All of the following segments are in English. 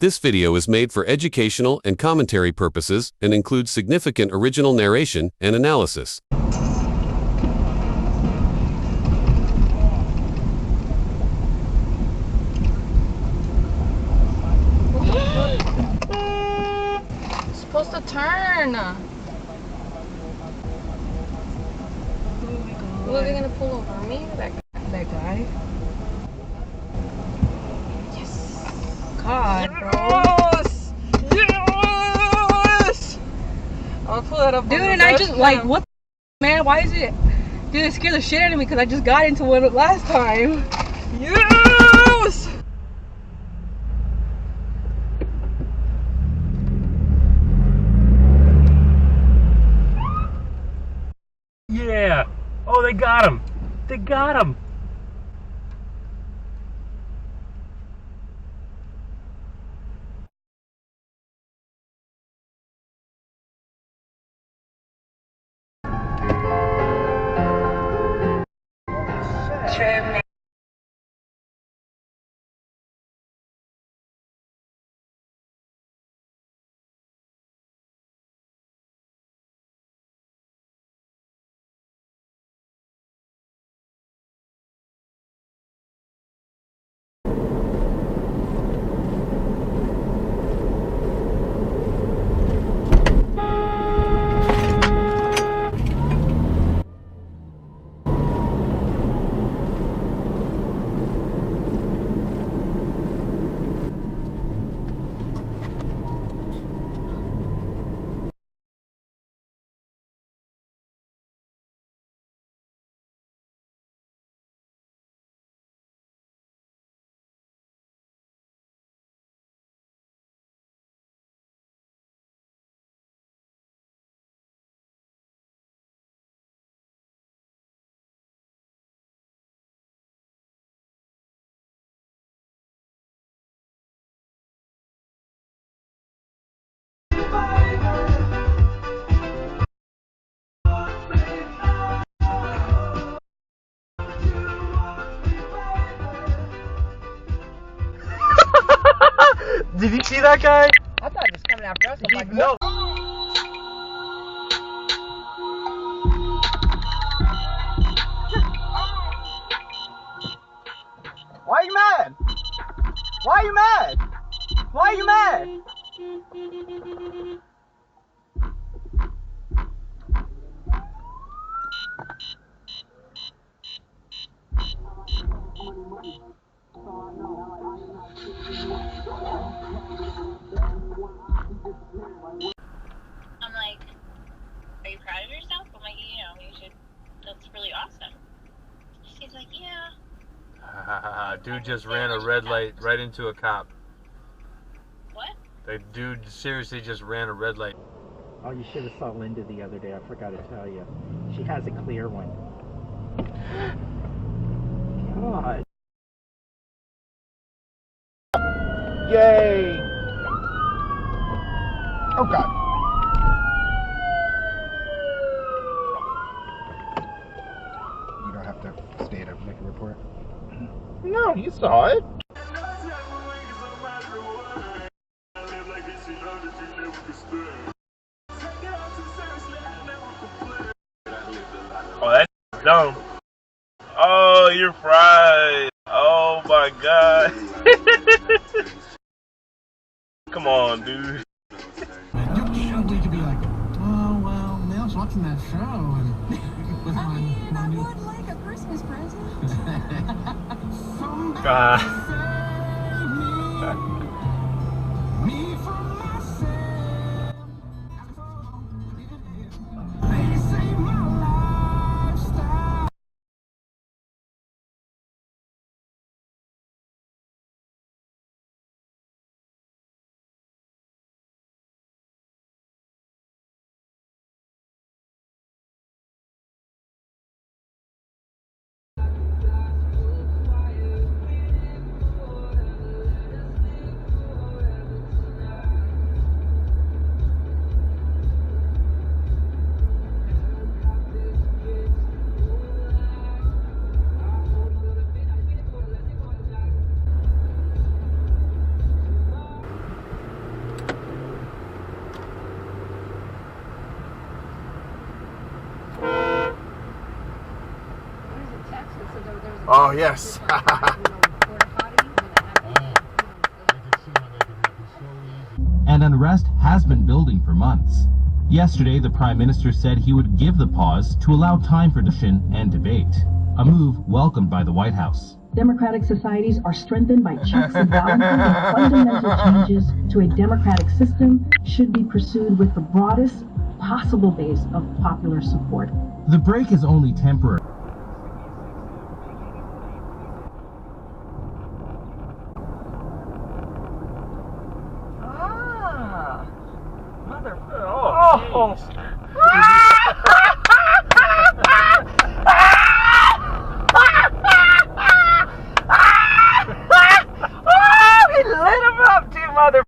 This video is made for educational and commentary purposes and includes significant original narration and analysis. It's supposed to turn. Was he gonna pull over me? That guy? Yes! God, bro. Yes! I'll pull that up. Dude, and I just, like, what the man? Why is it? Dude, it scared the shit out of me because I just got into one last time. Yes! Yeah! Oh, they got him! They got him! Did you see that guy? I thought it was coming after us. I'm like, No. Why are you mad? Why are you mad? Why are you mad? I'm like, are you proud of yourself? I'm like, you should, that's really awesome. She's like, yeah. Dude just ran a red light right into a cop. What? The dude seriously just ran a red light. Oh, you should have saw Linda the other day. I forgot to tell you. She has a clear one. God. Yay! Oh, God. You don't have to stay to make a report. No, you saw it. Oh, that's dumb. Oh, you're fried. Oh my God. Come on, dude. We could be like, oh, well, Nail's watching that show and with my new... would like a Christmas present. Me from myself. They say my lifestyle. Oh, yes. And unrest has been building for months. Yesterday, the Prime Minister said he would give the pause to allow time for discussion and debate, a move welcomed by the White House. Democratic societies are strengthened by checks and balances, and fundamental changes to a democratic system should be pursued with the broadest possible base of popular support. The break is only temporary. Oh. He lit him up, too, mother.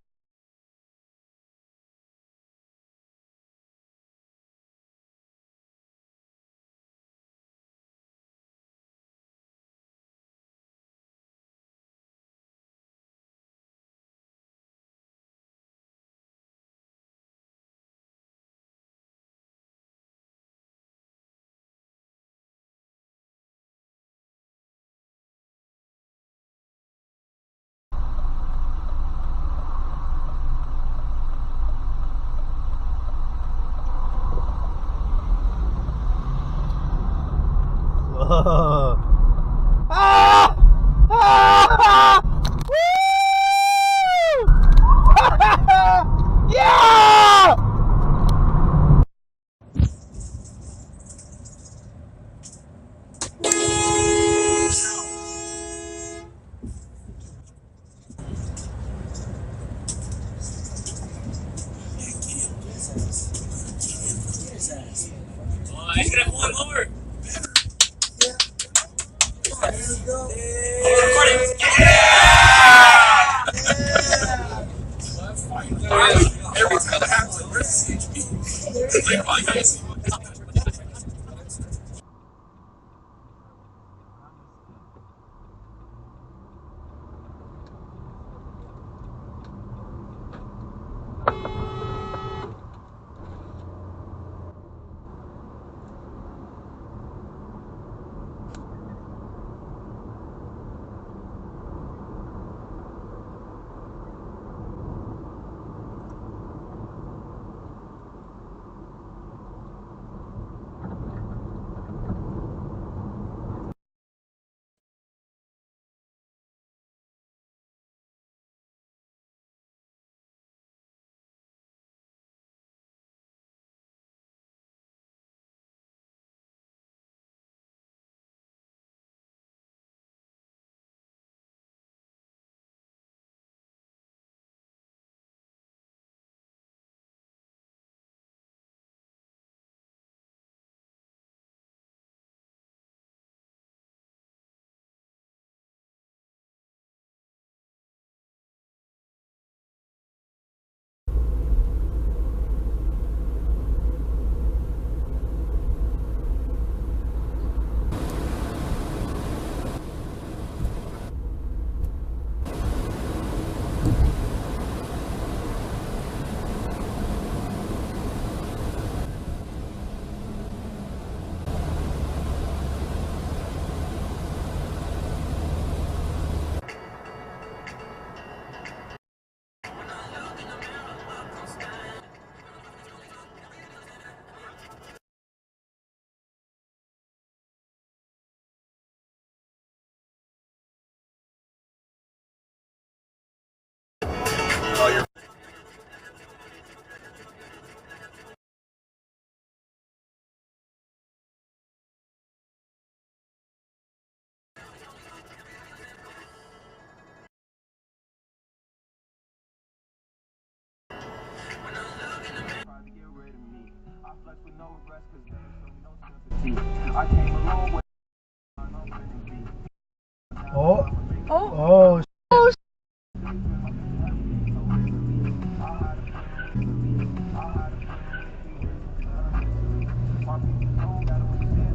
Oh. Oh. Oh.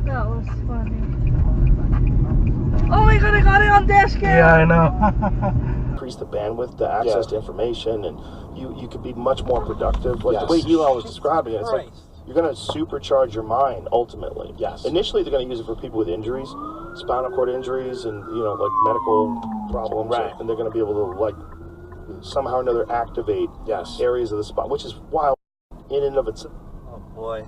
That was funny. Oh my god, I got it on Dashcam! Yeah, I know. Increase the bandwidth, the access to information, and you could be much more productive. Like the way Elon was describing it, it's like you're going to supercharge your mind ultimately. Yes. Initially, they're going to use it for people with injuries. spinal cord injuries and, you know, like medical problems. Right. And they're going to be able to, like, somehow or another activate areas of the spine, which is wild in and of itself. Oh, boy.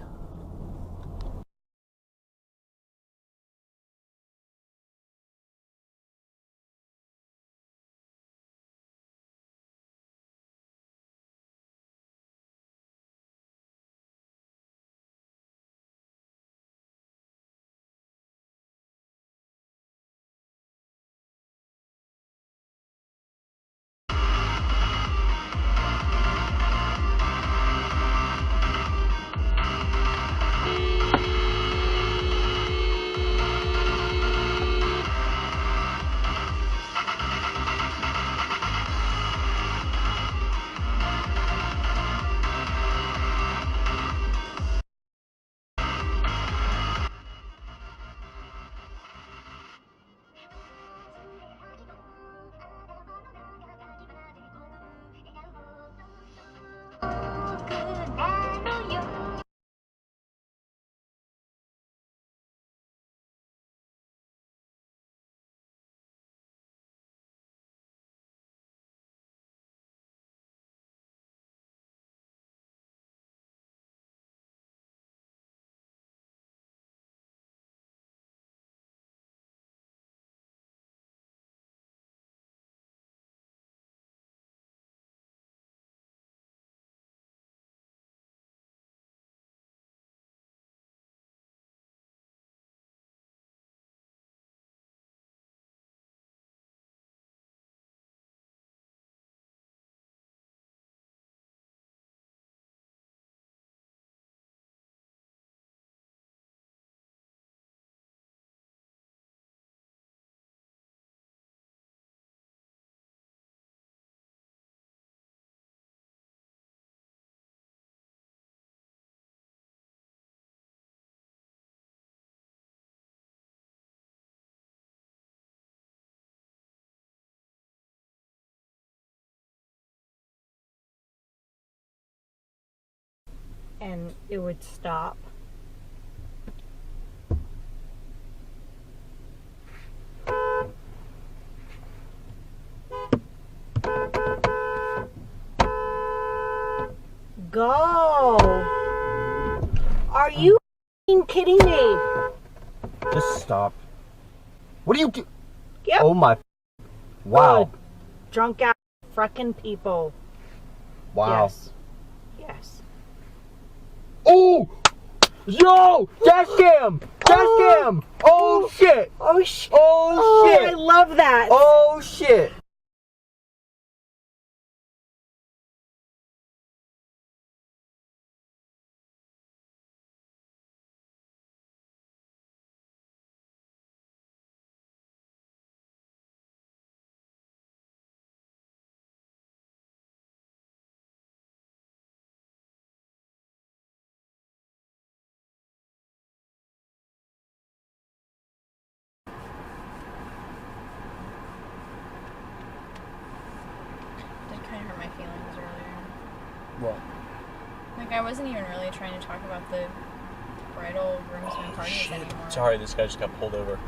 And it would stop. Go! Are you kidding me? Just stop. What do you do? Yep. Oh my. Wow. Good. Drunk ass fucking people. Wow. Yes. Yes. Oh! Yo! Dashcam! Dashcam! Oh shit! Oh shit! Oh shit! I love that! Oh shit! Kind of hurt my feelings earlier. What? Like, I wasn't even really trying to talk about the bridal groomsmen parties anymore. Sorry, this guy just got pulled over.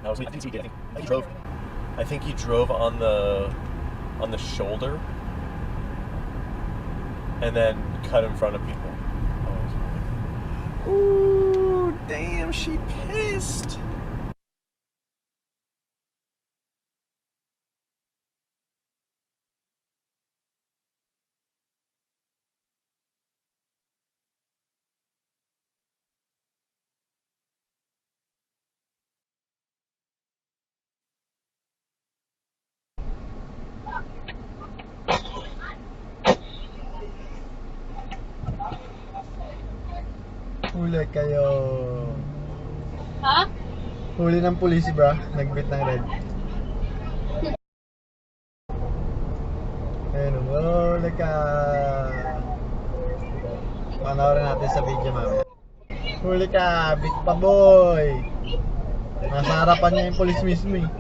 No, I think he did. I think he drove. I think he drove on the shoulder and then cut in front of people. Ooh, damn, she pissed. Huli kayo. Ha? Huli ng pulis, bra. Nagbit ng red. Ayun, huli ka. Panoorin natin sa video mamaya. Huli ka, bit pa boy. Nasa harapan niya yung pulis mismo eh.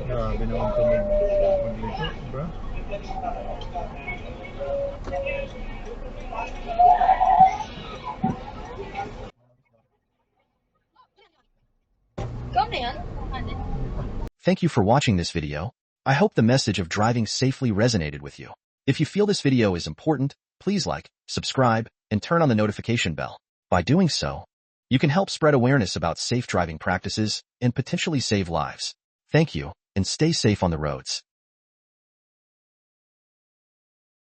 Grabe naman ito maglito, bra. Thank you for watching this video. I hope the message of driving safely resonated with you. If you feel this video is important, please like, subscribe, and turn on the notification bell. By doing so, you can help spread awareness about safe driving practices and potentially save lives. Thank you, and stay safe on the roads.